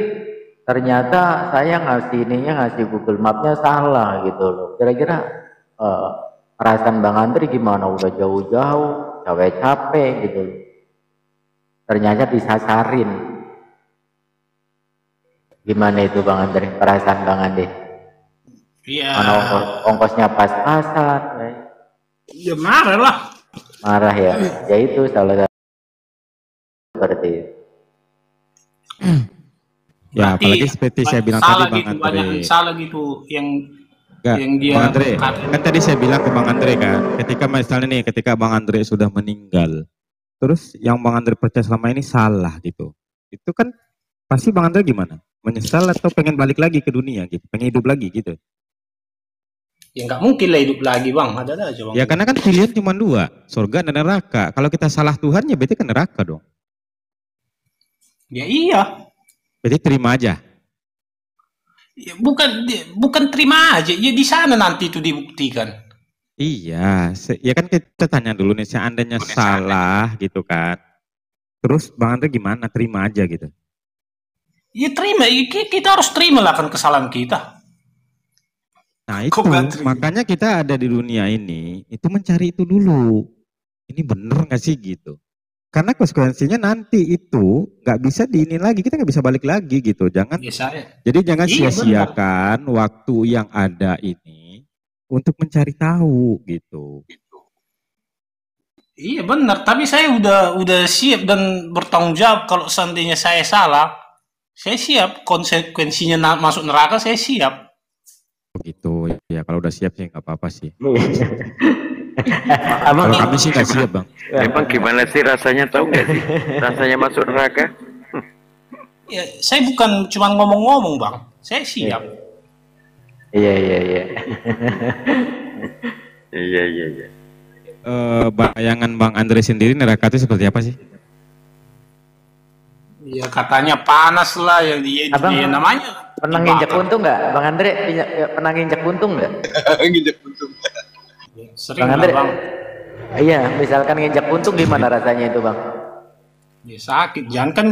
ternyata saya ngasih Google Mapnya salah gitu loh. Kira-kira perasaan Bang Andri gimana? Udah jauh-jauh, capek gitu loh. Ternyata disasarin. Gimana itu Bang Andri? Perasaan Bang Andri? Iya. Mana ongkosnya pas-pasan? Ya marah lah. Marah ya. Ya itu salah satu seperti itu. Ya apalagi seperti saya bilang tadi Bang gitu, Andre. Salah gitu yang dia Bang Andre, kan tadi saya bilang ke Bang Andre kan, ketika misalnya nih, ketika Bang Andre sudah meninggal, terus yang Bang Andre percaya selama ini salah gitu, itu kan pasti Bang Andre gimana? Menyesal atau pengen balik lagi ke dunia gitu, pengen hidup lagi gitu? Ya nggak mungkin lah hidup lagi Bang, ada aja Bang. Ya karena kan pilihan cuma dua, surga dan neraka. Kalau kita salah Tuhan ya berarti ke neraka dong. Ya iya. Berarti terima aja. Ya, bukan terima aja, ya di sana nanti itu dibuktikan. Iya, ya kan kita tanya dulu nih, seandainya salah gitu kan. Terus Bang Andre gimana? Terima aja gitu. Ya terima, kita harus terima lah kan kesalahan kita. Nah itu, makanya kita ada di dunia ini, itu mencari itu dulu. Ini bener gak sih gitu. Karena konsekuensinya nanti itu nggak bisa diinin lagi, kita nggak bisa balik lagi gitu. Jangan, jadi jangan sia-siakan waktu yang ada ini untuk mencari tahu gitu. Iya benar, tapi saya udah siap dan bertanggung jawab kalau seandainya saya salah, saya siap konsekuensinya masuk neraka, saya siap. Begitu ya, kalau udah siap sih nggak apa-apa sih. Kalau kami sih nggak siap Bang. Emang gimana sih rasanya, tahu nggak sih rasanya masuk neraka? Ya, saya bukan cuma ngomong-ngomong Bang, saya siap. Iya. Iya. Bayangan Bang Andre sendiri neraka itu seperti apa sih? Ya katanya panas lah ya dia namanya. Pernah nginjak untung nggak, Bang Andre? Pernah nginjak untung nggak? Nginjak untung. Sering Bang Andre. Bang. Iya, misalkan nginjak untung gimana rasanya itu Bang? Ya sakit, jangan kan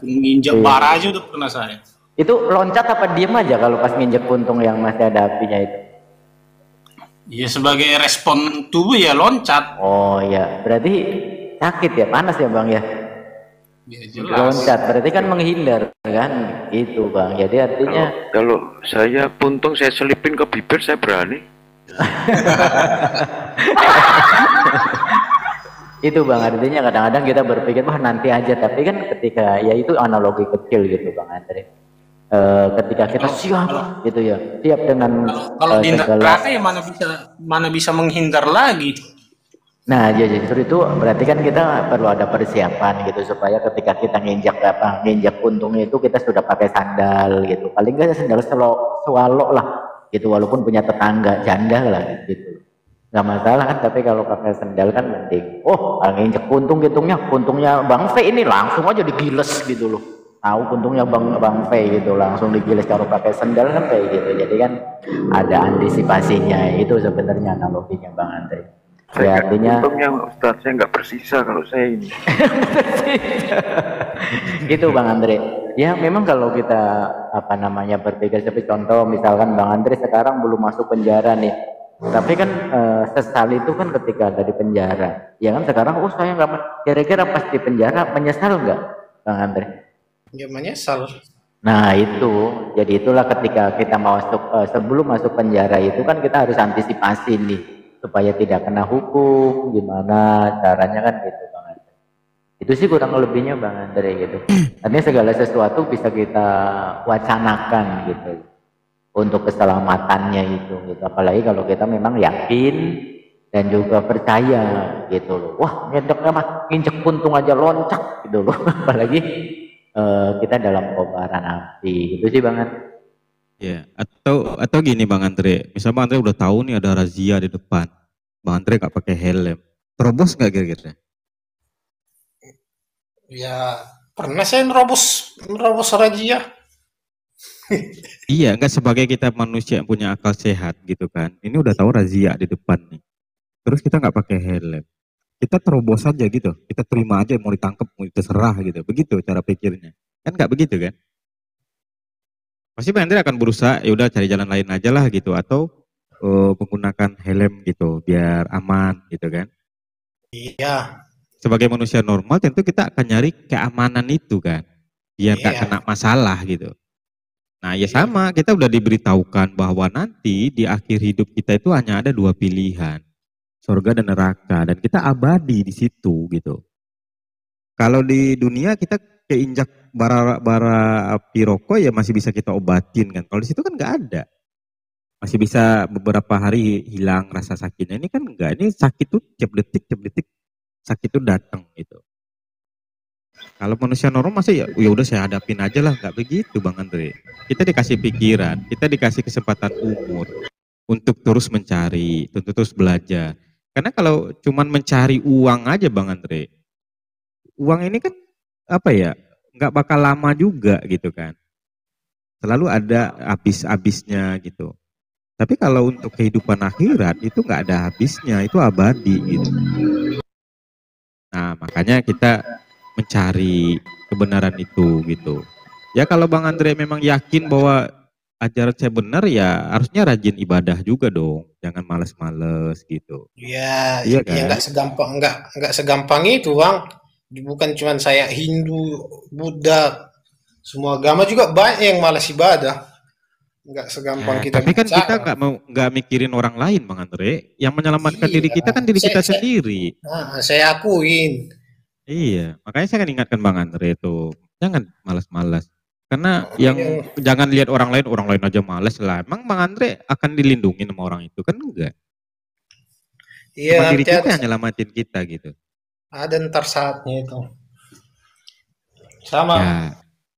nginjak bara aja udah pernah saya. Itu loncat apa diem aja kalau pas nginjak untung yang masih ada apinya itu? Ya sebagai respon tubuh ya loncat. Oh ya, berarti sakit ya, panas ya Bang ya? Ya jelas. Loncat, berarti kan menghindar kan, gitu Bang. Jadi artinya kalau saya puntung saya selipin ke bibir saya berani. Itu Bang, artinya kadang-kadang kita berpikir wah nanti aja, tapi kan ketika ya itu analogi kecil gitu Bang Andre. Ketika kita siap gitu ya, siap dengan kalau di neraka ya mana bisa menghindar lagi. Nah, ya justru itu berarti kan kita perlu ada persiapan gitu supaya ketika kita nginjak untungnya itu kita sudah pakai sandal gitu. Paling nggak sandal swallow lah gitu, walaupun punya tetangga janda lah gitu. Nggak masalah kan, tapi kalau pakai sandal kan penting. Oh, nginjak puntungnya Bang V ini langsung aja digiles gitu loh. Tahu puntungnya Bang V gitu, langsung digiles kalau pakai sandal kan kayak gitu. Jadi kan ada antisipasinya, itu sebenarnya analoginya Bang Andre. Ya, artinya untungnya Ustaz, saya nggak bersisa kalau saya ini. Gitu Bang Andre. Ya memang kalau kita berpikir seperti contoh misalkan Bang Andre sekarang belum masuk penjara nih, tapi kan sesal itu kan ketika ada di penjara. Ya kan sekarang saya nggak, kira-kira pas di penjara menyesal nggak Bang Andre? Ya menyesal. Nah itu, jadi itulah ketika kita mau masuk sebelum masuk penjara itu kan kita harus antisipasi nih. supaya tidak kena hukum, gimana caranya kan gitu Bang Andre. Itu sih kurang lebihnya Bang Andre gitu. Artinya segala sesuatu bisa kita wacanakan gitu untuk keselamatannya itu gitu. Apalagi kalau kita memang yakin dan juga percaya gitu loh. Wah, ngedeknya mah nginjek puntung aja loncat gitu loh. Apalagi kita dalam kobaran api. Gitu sih Bang Andre. Ya, atau gini Bang Andre, misal Bang Andre udah tahu nih ada razia di depan, Bang Andre gak pakai helm, terobos nggak kira-kira? Ya, pernah saya nerobos razia. Iya, nggak sebagai kita manusia yang punya akal sehat gitu kan, ini udah tahu razia di depan nih, terus kita nggak pakai helm, kita terobos aja gitu, kita terima aja mau ditangkap mau terserah gitu, begitu cara pikirnya, kan nggak begitu kan? Pasti Bang Andre akan berusaha ya udah cari jalan lain aja lah gitu, atau menggunakan helm gitu biar aman gitu kan. Iya. Sebagai manusia normal tentu kita akan nyari keamanan itu kan, biar nggak Iya. kena masalah gitu. Nah ya sama, kita udah diberitahukan bahwa nanti di akhir hidup kita itu hanya ada dua pilihan, surga dan neraka, dan kita abadi di situ gitu. Kalau di dunia kita keinjak bara api rokok ya masih bisa kita obatin kan. Kalau di situ kan nggak ada, masih bisa beberapa hari hilang rasa sakitnya. Ini kan enggak, ini sakit tuh tiap detik sakit tuh datang gitu. Kalau manusia normal masih ya udah saya hadapin aja lah, nggak begitu Bang Andre. Kita dikasih pikiran, kita dikasih kesempatan umur untuk terus mencari, untuk terus belajar. Karena kalau cuman mencari uang aja Bang Andre, uang ini kan apa ya, nggak bakal lama juga gitu kan. Selalu ada habis-habisnya gitu. Tapi kalau untuk kehidupan akhirat itu nggak ada habisnya, itu abadi gitu. Nah makanya kita mencari kebenaran itu gitu. Ya kalau Bang Andre memang yakin bahwa ajaran saya benar ya harusnya rajin ibadah juga dong. Jangan males-males gitu. Ya, Iya ya kan? nggak segampang itu Bang. Bukan cuma saya Hindu, Buddha, semua agama juga banyak yang malas ibadah. Nggak segampang kita Tapi kan kita bicara. nggak mikirin orang lain Bang Andre. Yang menyelamatkan diri kita kan diri kita sendiri. Saya akuin. Iya, makanya saya kan ingatkan Bang Andre itu jangan malas-malas. Karena yang jangan lihat orang lain aja malas lah. Emang Bang Andre akan dilindungi sama orang itu kan enggak? Iya, Cuma diri nanti kita yang nyelamatin kita gitu. ada ntar saatnya itu. Sama. Ya.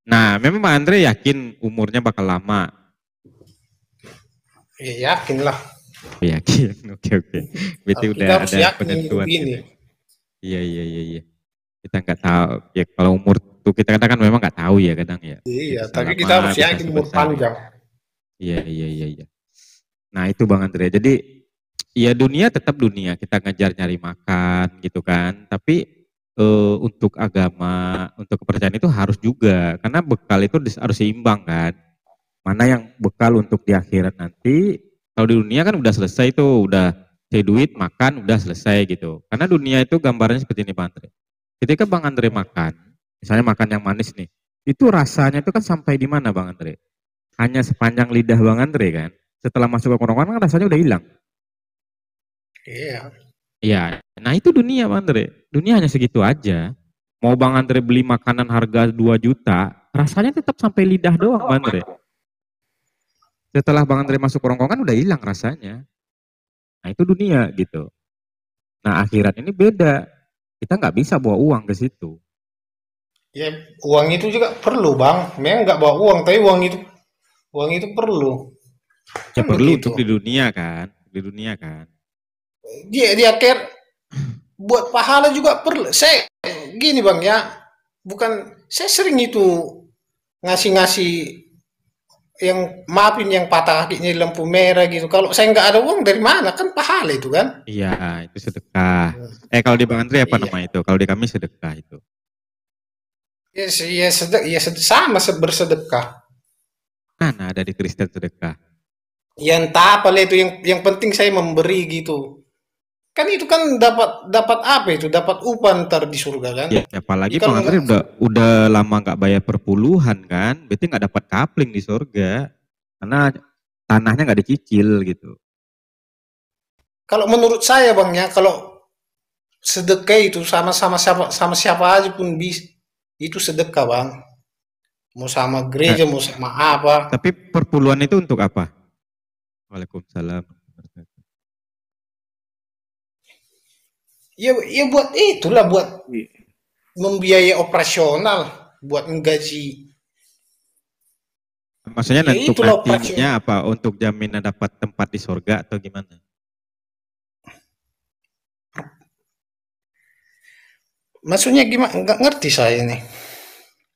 Nah, memang Bang Andre yakin umurnya bakal lama. Ya yakin lah. Yakin, oke. Berarti Kita udah harus ada yakin penentuan hidup ini. gitu. Iya. Kita nggak tahu ya kalau umur tuh kita kadang kan memang nggak tahu ya kadang ya. Iya, Bisa tapi lama, kita harus bisa yakin umur sebentar. panjang. Iya. Nah itu Bang Andre. Jadi ya dunia tetap dunia. Kita ngejar nyari makan gitu kan. Tapi untuk agama, untuk kepercayaan itu harus juga. Karena bekal itu harus seimbang kan. Mana yang bekal untuk di akhirat nanti. Kalau di dunia kan udah selesai tuh. Udah cari duit, makan, udah selesai gitu. Karena dunia itu gambarnya seperti ini Bang Andre. Ketika Bang Andre makan, misalnya makan yang manis nih. Itu rasanya itu kan sampai di mana Bang Andre? Hanya sepanjang lidah Bang Andre kan. Setelah masuk ke kerongkongan kan rasanya udah hilang. Iya. Iya, nah itu dunia Bang Andre. Dunia hanya segitu aja. Mau Bang Andre beli makanan harga 2 juta, rasanya tetap sampai lidah doang Bang Andre. Setelah Bang Andre masuk kerongkongan udah hilang rasanya. Nah itu dunia gitu. Nah akhirat ini beda. Kita nggak bisa bawa uang ke situ. Ya, uang itu juga perlu, Bang. Memang nggak bawa uang, tapi uang itu perlu. Ya Kan perlu begitu. untuk di dunia kan. Di dunia kan. Di akhir buat pahala juga perlu. Saya gini Bang ya, bukan saya sering itu ngasih yang maafin yang patah kakinya di lampu merah gitu. Kalau saya nggak ada uang dari mana kan pahala itu kan? Iya, itu sedekah. Kalau di Bang Andre apa Iya. nama itu? Kalau di kami sedekah itu. Sama bersedekah. Mana ada di Kristen sedekah? Ya entah apa lah itu yang penting saya memberi gitu. Kan itu kan dapat apa itu? Dapat upah ntar di surga kan? Ya, apalagi Jadi kalau Bang Andre udah lama nggak bayar perpuluhan kan, berarti nggak dapat kapling di surga, karena tanahnya nggak dicicil gitu. Kalau menurut saya Bang ya, kalau sedekah itu sama siapa aja pun bisa. Itu sedekah Bang. Mau sama Nah, gereja, mau sama apa. tapi perpuluhan itu untuk apa? Waalaikumsalam. Ya buat itulah, buat membiayai operasional, buat menggaji. Maksudnya Ya untuk itulah nantinya operasional. apa? Untuk jaminan dapat tempat di surga atau gimana? Maksudnya gimana? Nggak ngerti saya nih.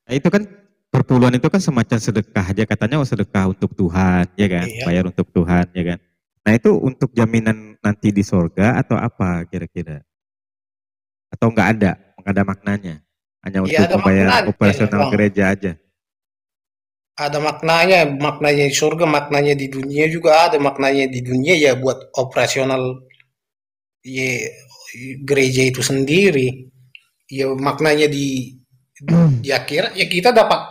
Nah, itu kan perpuluhan itu kan semacam sedekah aja, katanya sedekah untuk Tuhan, ya kan? Iya. Bayar untuk Tuhan, ya kan? Nah itu untuk jaminan nanti di surga atau apa kira-kira? Atau nggak ada maknanya? Hanya Ya untuk ada membayar maknanya operasional Bang. gereja aja? Ada maknanya di surga, maknanya di dunia juga ada maknanya di dunia ya buat operasional ya, gereja itu sendiri. Ya maknanya di akhirat ya kita dapat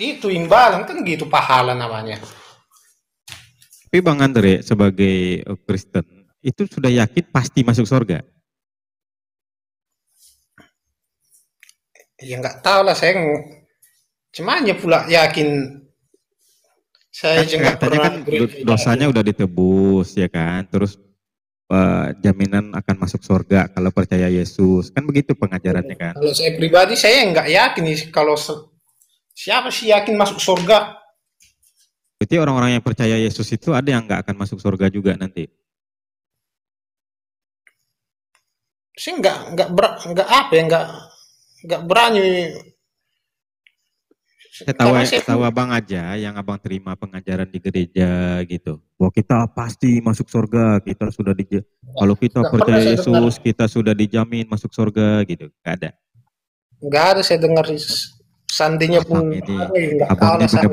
itu imbalan kan gitu, pahala namanya. Tapi Bang Andre sebagai Kristen itu sudah yakin pasti masuk surga? Ya nggak tahu lah, saya cuman pula yakin. Saya Kan aja nggak katanya pernah kan gereja dosanya yakin. udah ditebus, ya kan? Terus jaminan akan masuk surga kalau percaya Yesus, kan begitu pengajarannya kan? Kalau saya pribadi saya nggak yakin nih kalau siapa sih yakin masuk surga. Berarti orang-orang yang percaya Yesus itu ada yang nggak akan masuk surga juga nanti? Saya nggak apa ya, nggak berani. Saya tahu abang aja yang abang terima pengajaran di gereja gitu. Bahwa kita pasti masuk surga, kita sudah kalau kita Nggak pernah percaya saya dengar. Yesus, kita sudah dijamin masuk surga gitu. Nggak ada. Nggak ada saya dengar. Sandinya pun Abang ini, ada ya, nggak abang tahu ini lah saya.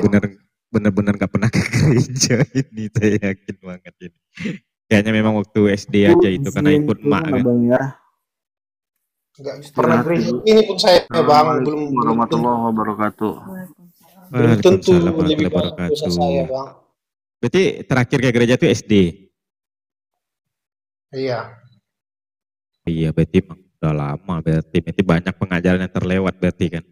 benar-benar nggak pernah ke gereja ini, saya yakin banget ini. Kayaknya memang waktu SD aja itu karena ikut emak kan. Bang ya. Nggak pernah gereja ini pun saya Bang, belum warahmatullahi wabarakatuh. belum tentu Waalaikumsalam lebih warahmatullahi banyak dosa saya wabarakatuh. Bang. Berarti terakhir ke gereja itu SD? Iya. Iya, berarti udah lama berarti banyak pengajaran yang terlewat berarti kan.